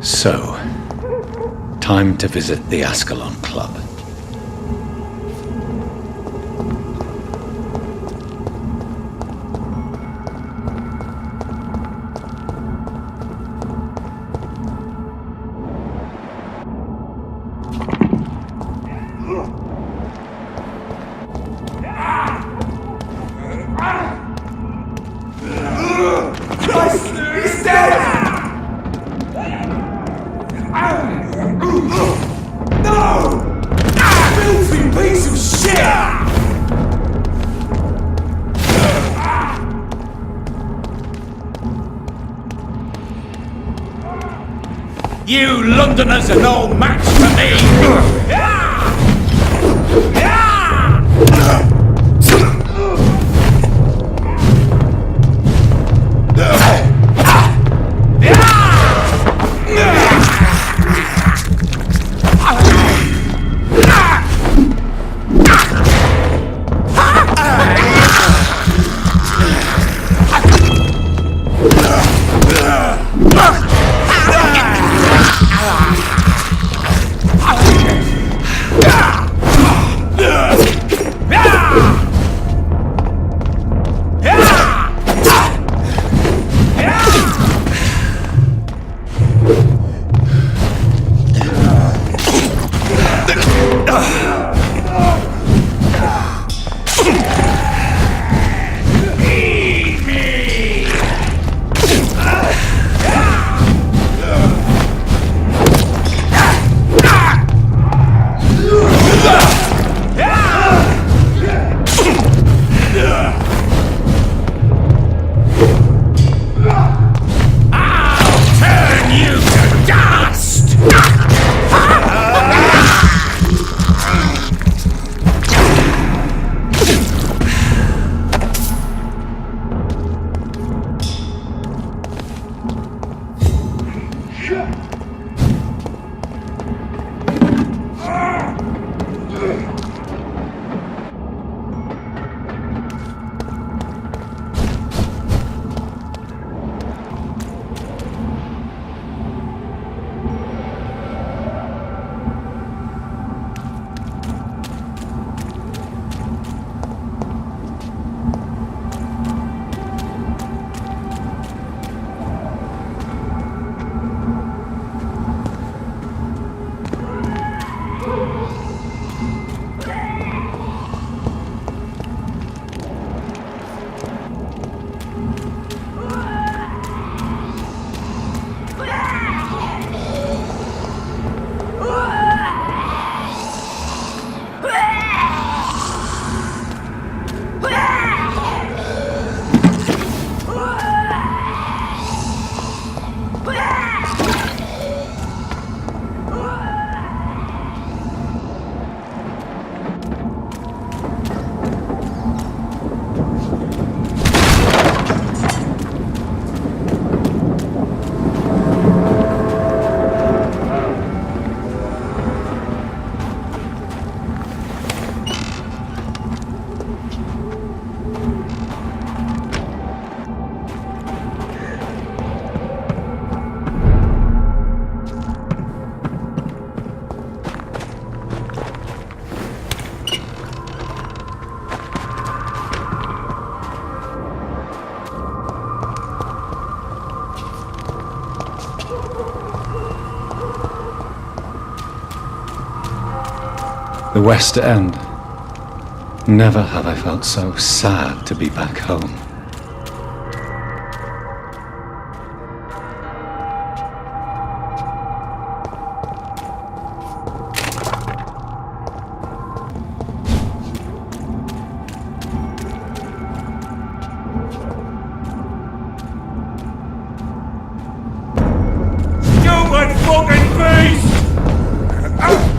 So, time to visit the ASCALON Club. He's dead! No! Filthy piece of shit! You Londoners are no match for me! The West End. Never have I felt so sad to be back home. Stupid fucking beast! Ah!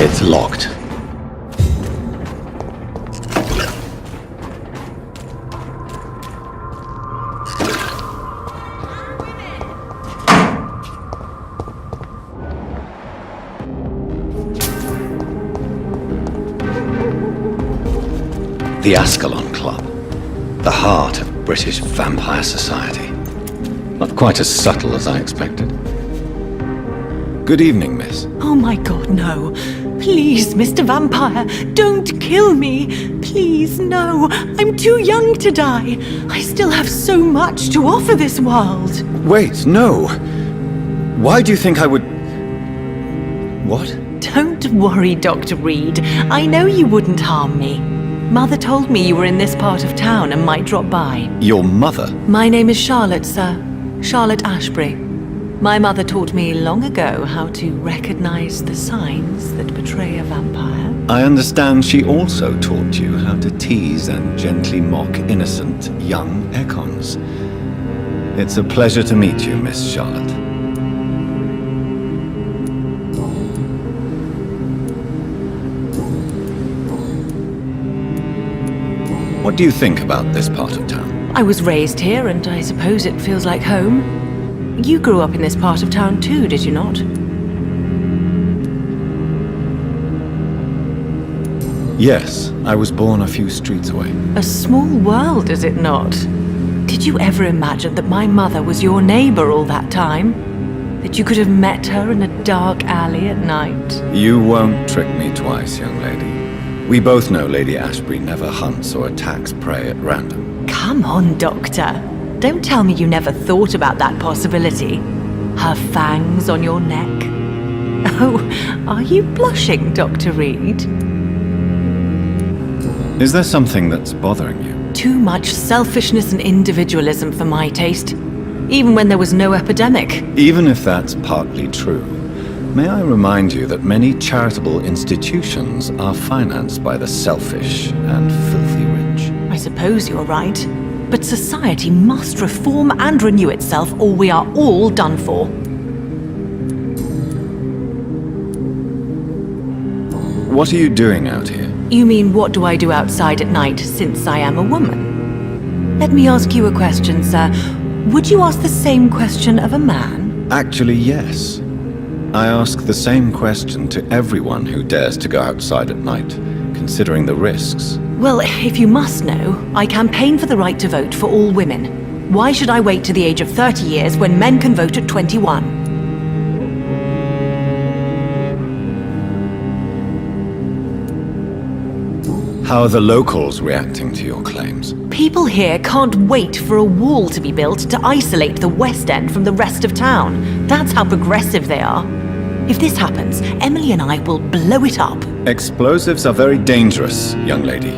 It's locked. The ASCALON Club. The heart of British vampire society. Not quite as subtle as I expected. Good evening, miss. Oh my god, no. Please, Mr. Vampire, don't kill me. Please, no. I'm too young to die. I still have so much to offer this world. Wait, no. Why do you think I would... What? Don't worry, Dr. Reed. I know you wouldn't harm me. Mother told me you were in this part of town and might drop by. Your mother? My name is Charlotte, sir. Charlotte Ashbury. My mother taught me long ago how to recognize the signs that betray a vampire. I understand she also taught you how to tease and gently mock innocent young Econs. It's a pleasure to meet you, Miss Charlotte. What do you think about this part of town? I was raised here, and I suppose it feels like home. You grew up in this part of town too, did you not? Yes, I was born a few streets away. A small world, is it not? Did you ever imagine that my mother was your neighbor all that time? That you could have met her in a dark alley at night? You won't trick me twice, young lady. We both know Lady Ashbury never hunts or attacks prey at random. Come on, Doctor. Don't tell me you never thought about that possibility. Her fangs on your neck. Oh, are you blushing, Dr. Reed? Is there something that's bothering you? Too much selfishness and individualism for my taste. Even when there was no epidemic. Even if that's partly true, may I remind you that many charitable institutions are financed by the selfish and filthy rich? I suppose you're right. But society must reform and renew itself, or we are all done for. What are you doing out here? You mean, what do I do outside at night since I am a woman? Let me ask you a question, sir. Would you ask the same question of a man? Actually, yes. I ask the same question to everyone who dares to go outside at night, considering the risks. Well, if you must know, I campaign for the right to vote for all women. Why should I wait to the age of 30 years when men can vote at 21? How are the locals reacting to your claims? People here can't wait for a wall to be built to isolate the West End from the rest of town. That's how progressive they are. If this happens, Emily and I will blow it up. Explosives are very dangerous, young lady.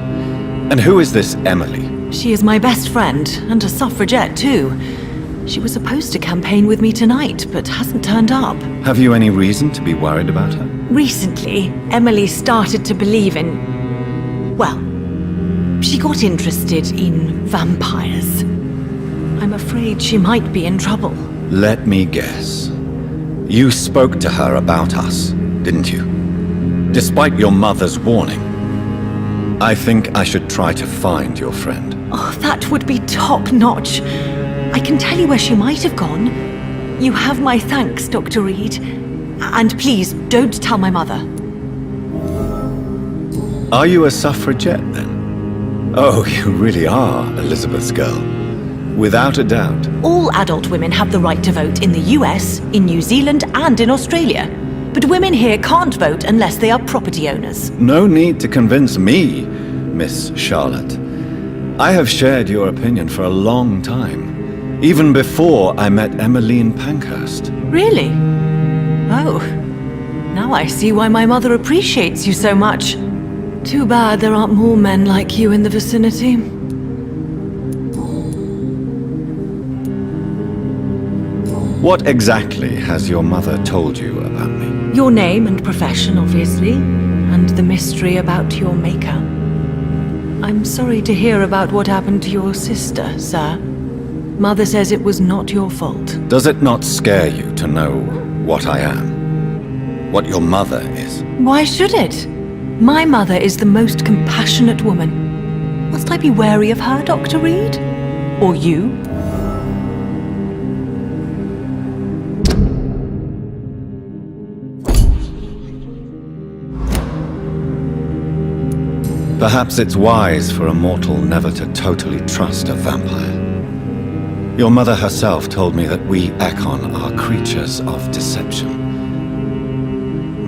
And who is this Emily? She is my best friend, and a suffragette too. She was supposed to campaign with me tonight, but hasn't turned up. Have you any reason to be worried about her? Recently, Emily started to believe in... well, she got interested in vampires. I'm afraid she might be in trouble. Let me guess. You spoke to her about us, didn't you? Despite your mother's warning. I think I should try to find your friend. Oh, that would be top-notch. I can tell you where she might have gone. You have my thanks, Dr. Reed. And please, don't tell my mother. Are you a suffragette, then? Oh, you really are Elizabeth's girl. Without a doubt. All adult women have the right to vote in the US, in New Zealand, and in Australia. But women here can't vote unless they are property owners. No need to convince me, Miss Charlotte. I have shared your opinion for a long time. Even before I met Emmeline Pankhurst. Really? Oh. Now I see why my mother appreciates you so much. Too bad there aren't more men like you in the vicinity. What exactly has your mother told you about me? Your name and profession, obviously, and the mystery about your maker. I'm sorry to hear about what happened to your sister, sir. Mother says it was not your fault. Does it not scare you to know what I am? what your mother is. Why should it? My mother is the most compassionate woman. Must I be wary of her, Dr. Reed? Or you? Perhaps it's wise for a mortal never to totally trust a vampire. Your mother herself told me that we Ekon are creatures of deception.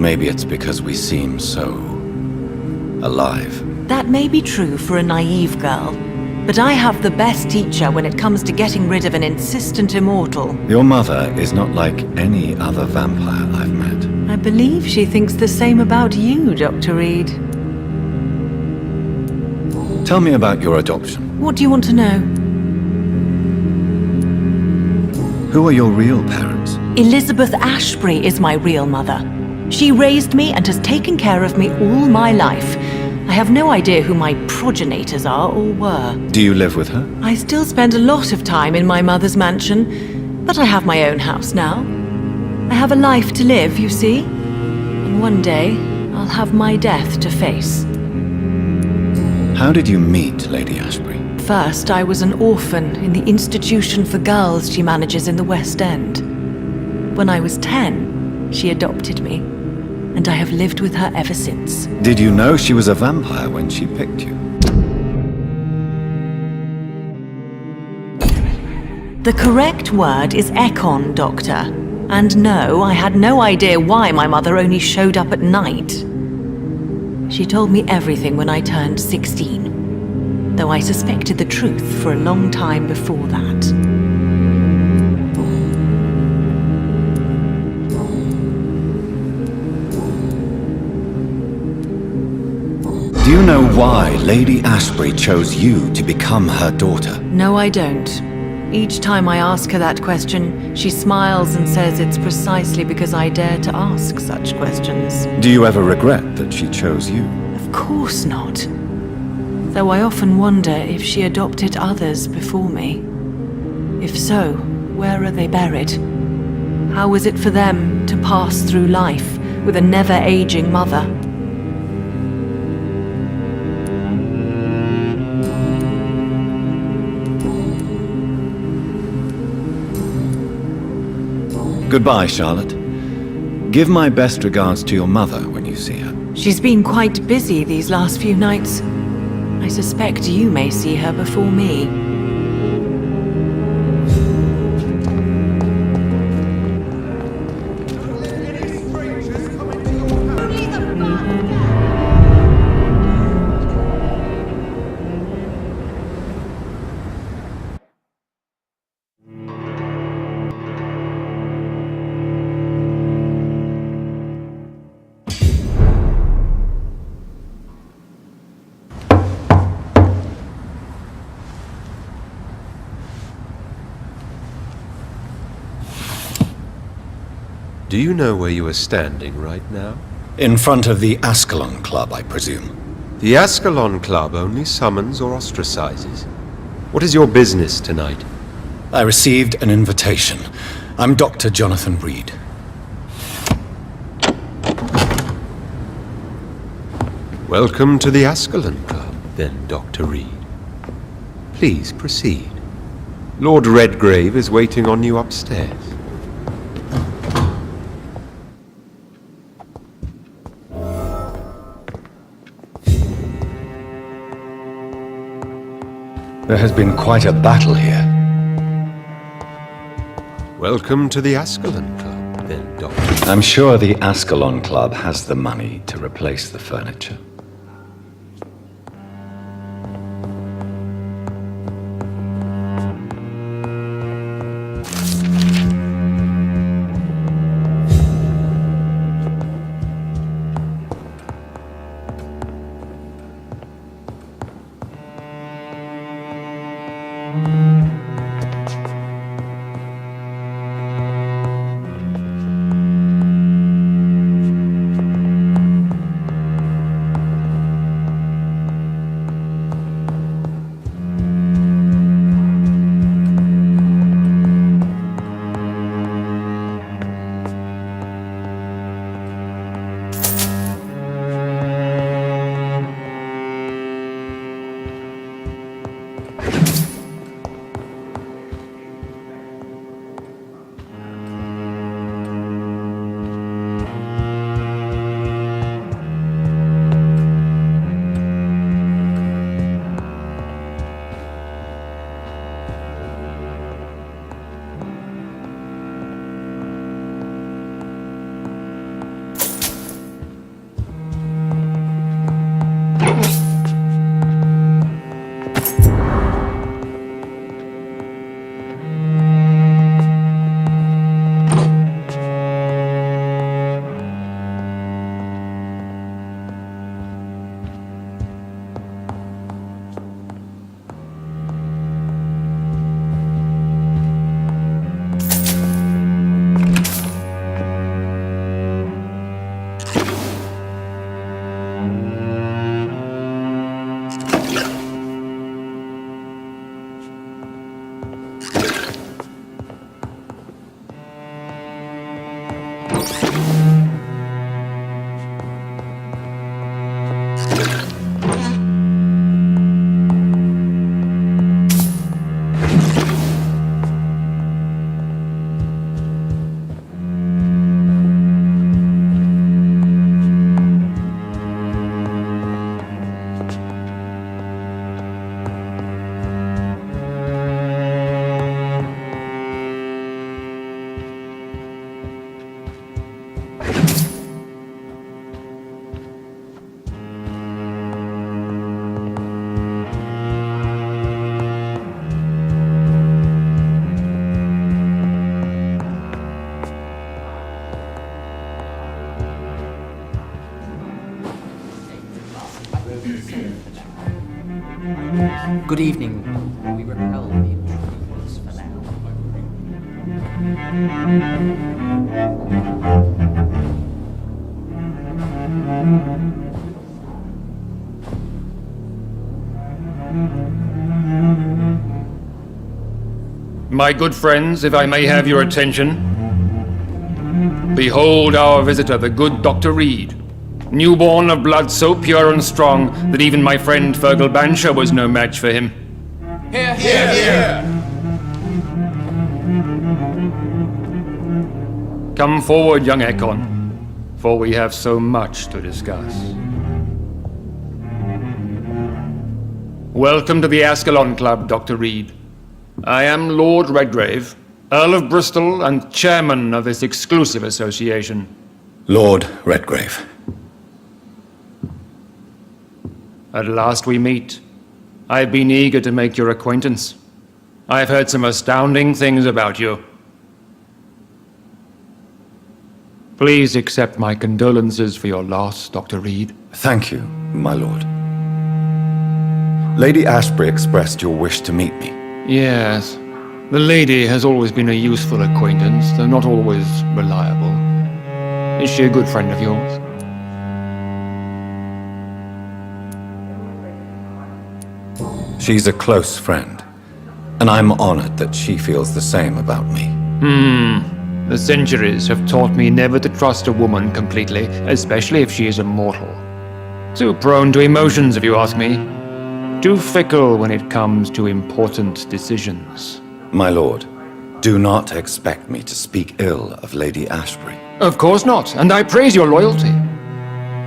Maybe it's because we seem so alive. That may be true for a naive girl, but I have the best teacher when it comes to getting rid of an insistent immortal. Your mother is not like any other vampire I've met. I believe she thinks the same about you, Dr. Reed. Tell me about your adoption. What do you want to know? Who are your real parents? Elizabeth Ashbury is my real mother. She raised me and has taken care of me all my life. I have no idea who my progenitors are or were. Do you live with her? I still spend a lot of time in my mother's mansion, but I have my own house now. I have a life to live, you see. And one day, I'll have my death to face. How did you meet Lady Ashbury? First, I was an orphan in the institution for girls she manages in the West End. When I was 10, she adopted me, and I have lived with her ever since. Did you know she was a vampire when she picked you? The correct word is Ekon, Doctor. And no, I had no idea why my mother only showed up at night. She told me everything when I turned 16, though I suspected the truth for a long time before that. Do you know why Lady Ashbury chose you to become her daughter? No, I don't. Each time I ask her that question, she smiles and says it's precisely because I dare to ask such questions. Do you ever regret that she chose you? Of course not. Though I often wonder if she adopted others before me. If so, where are they buried? How was it for them to pass through life with a never-aging mother? Goodbye, Charlotte. Give my best regards to your mother when you see her. She's been quite busy these last few nights. I suspect you may see her before me. Do you know where you are standing right now? In front of the ASCALON Club, I presume. The ASCALON Club only summons or ostracizes. What is your business tonight? I received an invitation. I'm Dr. Jonathan Reed. Welcome to the ASCALON Club, then, Dr. Reed. Please proceed. Lord Redgrave is waiting on you upstairs. There has been quite a battle here. Welcome to the ASCALON Club, then, Doctor. I'm sure the ASCALON Club has the money to replace the furniture. Good evening. We repel the intruders for now. My good friends, if I may have your attention. Behold our visitor, the good Dr. Reed. Newborn of blood so pure and strong that even my friend Fergal Bansher was no match for him. Here, here, here! Come forward, young Ekon, for we have so much to discuss. Welcome to the ASCALON Club, Dr. Reed. I am Lord Redgrave, Earl of Bristol and chairman of this exclusive association. Lord Redgrave. At last we meet. I've been eager to make your acquaintance. I've heard some astounding things about you. Please accept my condolences for your loss, Dr. Reed. Thank you, my lord. Lady Ashbury expressed your wish to meet me. Yes. The lady has always been a useful acquaintance, though not always reliable. Is she a good friend of yours? She's a close friend, and I'm honored that she feels the same about me. The centuries have taught me never to trust a woman completely, especially if she is immortal. Too prone to emotions, if you ask me. Too fickle when it comes to important decisions. My lord, do not expect me to speak ill of Lady Ashbury. Of course not, and I praise your loyalty.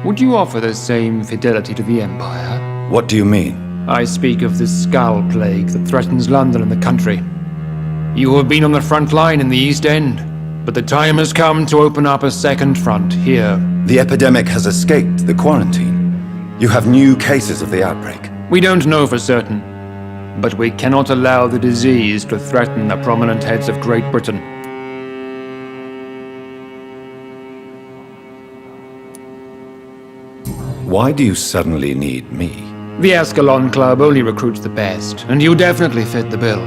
Would you offer the same fidelity to the Empire? What do you mean? I speak of the Skull Plague that threatens London and the country. You have been on the front line in the East End, but the time has come to open up a second front here. The epidemic has escaped the quarantine. You have new cases of the outbreak. We don't know for certain, but we cannot allow the disease to threaten the prominent heads of Great Britain. Why do you suddenly need me? The ASCALON Club only recruits the best, and you definitely fit the bill.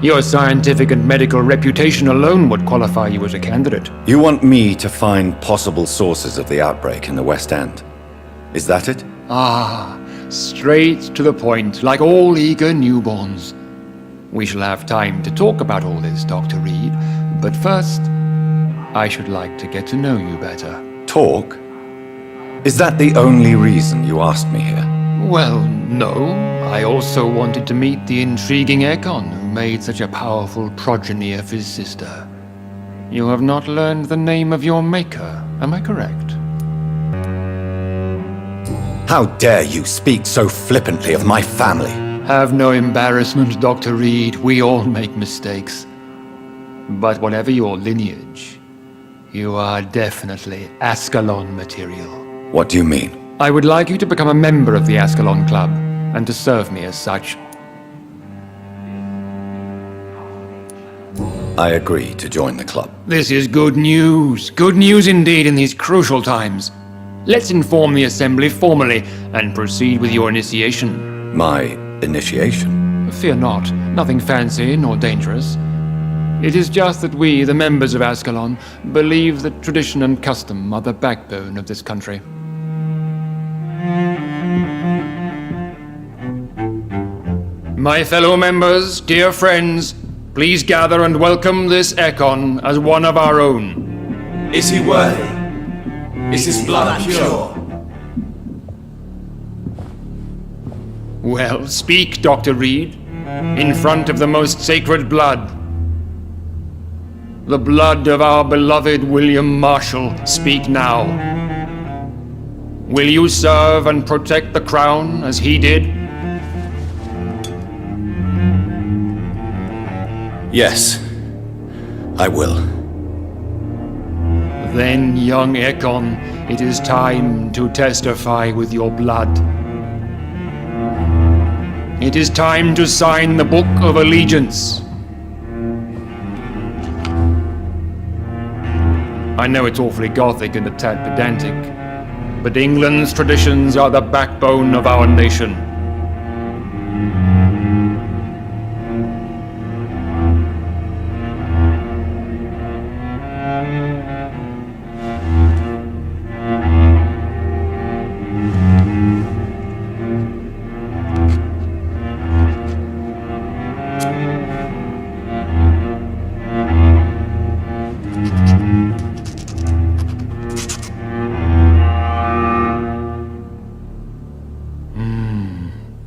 Your scientific and medical reputation alone would qualify you as a candidate. You want me to find possible sources of the outbreak in the West End. Is that it? Ah, straight to the point, like all eager newborns. We shall have time to talk about all this, Dr. Reed, but first, I should like to get to know you better. Talk? Is that the only reason you asked me here? Well, no. I also wanted to meet the intriguing Ekon, who made such a powerful progeny of his sister. You have not learned the name of your maker, am I correct? How dare you speak so flippantly of my family? Have no embarrassment, Dr. Reed. We all make mistakes. But whatever your lineage, you are definitely ASCALON material. What do you mean? I would like you to become a member of the ASCALON Club, and to serve me as such. I agree to join the club. This is good news. Good news indeed in these crucial times. Let's inform the Assembly formally, and proceed with your initiation. My initiation? Fear not. Nothing fancy nor dangerous. It is just that we, the members of ASCALON, believe that tradition and custom are the backbone of this country. My fellow members, dear friends, please gather and welcome this Ekon as one of our own. Is he worthy? Is his blood pure? Well, speak, Dr. Reed, in front of the most sacred blood. The blood of our beloved William Marshall, speak now. Will you serve and protect the crown as he did? Yes, I will. Then, young Ekon, it is time to testify with your blood. It is time to sign the Book of Allegiance. I know it's awfully gothic and a tad pedantic, but England's traditions are the backbone of our nation.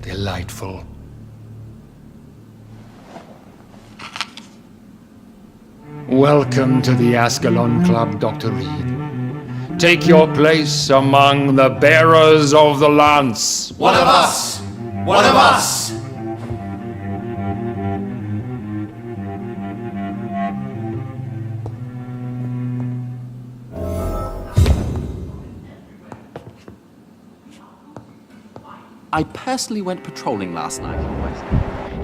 Delightful. Welcome to the ASCALON Club, Dr. Reed. Take your place among the bearers of the lance. One of us! One of us! I personally went patrolling last night in West,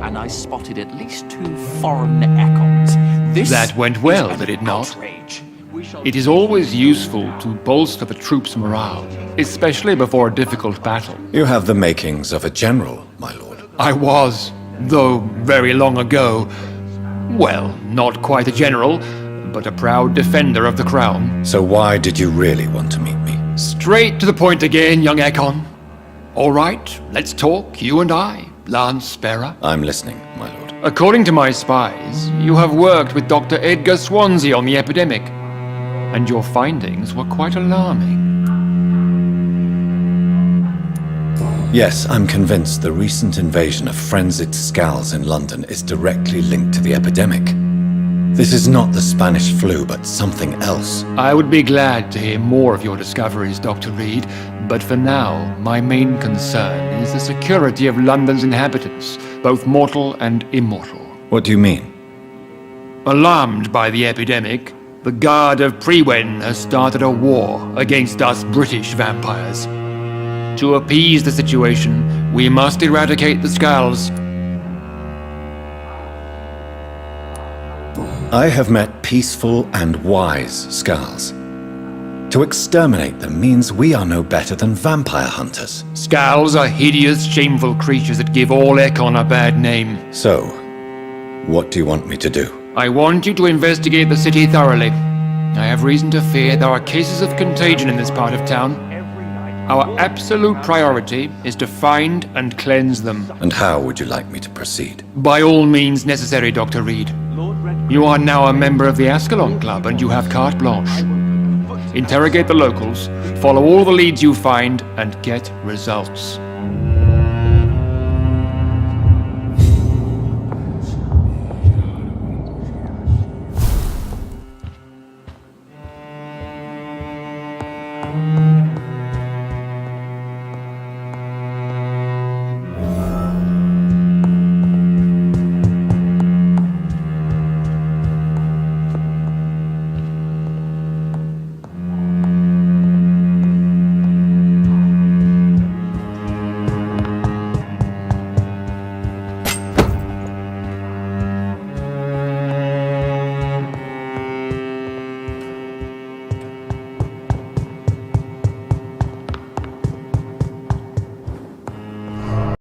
and I spotted at least 2 foreign Ekons. This That went well, did it not? outrage. It is always useful to bolster the troops' morale, especially before a difficult battle. You have the makings of a general, my lord. I was, though very long ago, well, not quite a general, but a proud defender of the crown. So why did you really want to meet me? Straight to the point again, young Ekon. All right, let's talk, you and I, Lance Bearer. I'm listening, my lord. According to my spies, you have worked with Dr. Edgar Swansea on the epidemic, and your findings were quite alarming. Yes, I'm convinced the recent invasion of frenzied scowls in London is directly linked to the epidemic. This is not the Spanish flu, but something else. I would be glad to hear more of your discoveries, Dr. Reed, but for now, my main concern is the security of London's inhabitants, both mortal and immortal. What do you mean? Alarmed by the epidemic, the Guard of Prewen has started a war against us British vampires. To appease the situation, we must eradicate the Skulls. I have met peaceful and wise Skulls. To exterminate them means we are no better than vampire hunters. Skulls are hideous, shameful creatures that give all Ekon a bad name. So, what do you want me to do? I want you to investigate the city thoroughly. I have reason to fear there are cases of contagion in this part of town. Our absolute priority is to find and cleanse them. And how would you like me to proceed? By all means necessary, Dr. Reed. You are now a member of the ASCALON Club and you have carte blanche. Interrogate the locals, follow all the leads you find, and get results.